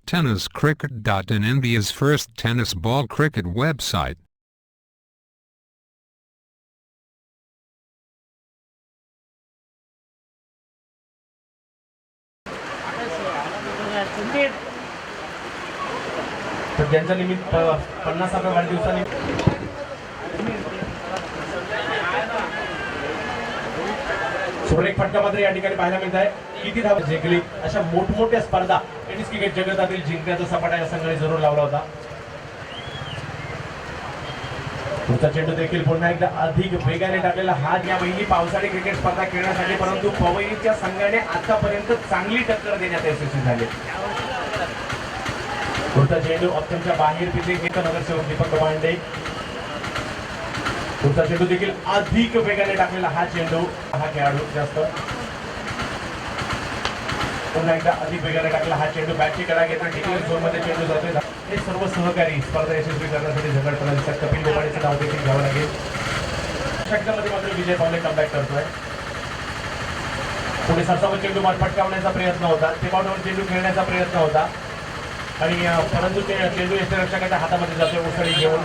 tenniscricket.in, India's first tennis ball cricket website. तर ज्यांच्या निमित्त 50व्या वाढदिवसानिमित्त सुरेख फटका मात्र या ठिकाणी पाहायला मिळत आहे. किती धावा जिंकली अशा मोठमोठ्या स्पर्धा टेनिस क्रिकेट जगतातील जिंकण्याचा सपाटा या संघाने जरूर लावला होता. पुढचा चेंडू देखील पुन्हा एकदा अधिक वेगाने टाकलेला हा या महिनी पावसाळी क्रिकेट स्पर्धा खेळण्यासाठी, परंतु पवईच्या संघाने आतापर्यंत चांगली टक्कर देण्यात यशस्वी झाले. पुढचा चेंडू ऑप्शनच्या बाहेर पिते घेतो नगरसेवक दीपक पांडे. पुढचा चेंडू देखील अधिक वेगाने टाकलेला हा चेंडू, हा खेळाडू जास्त पुन्हा एकदा अधिक वेगाने टाकला हा चेंडू, बॅटची कडा घेतो डिक्लेअर झोन मध्ये चेंडू जातोय. हे सर्व सहकारी स्पर्धा यशस्वी करण्यासाठी झगडपणाचा कपिल गोपाळीचा डाव देखील घ्यावा लागेल. षटकामध्ये मात्र विजय पावले कमबॅक करतोय. पुढे सरसावत चेंडू फटकावण्याचा प्रयत्न होता, टेबॉलवर चेंडू खेळण्याचा प्रयत्न होता आणि परंतु ते चेंडू यष्टिरक्षकाच्या हातामध्ये जातोय उसळी घेऊन.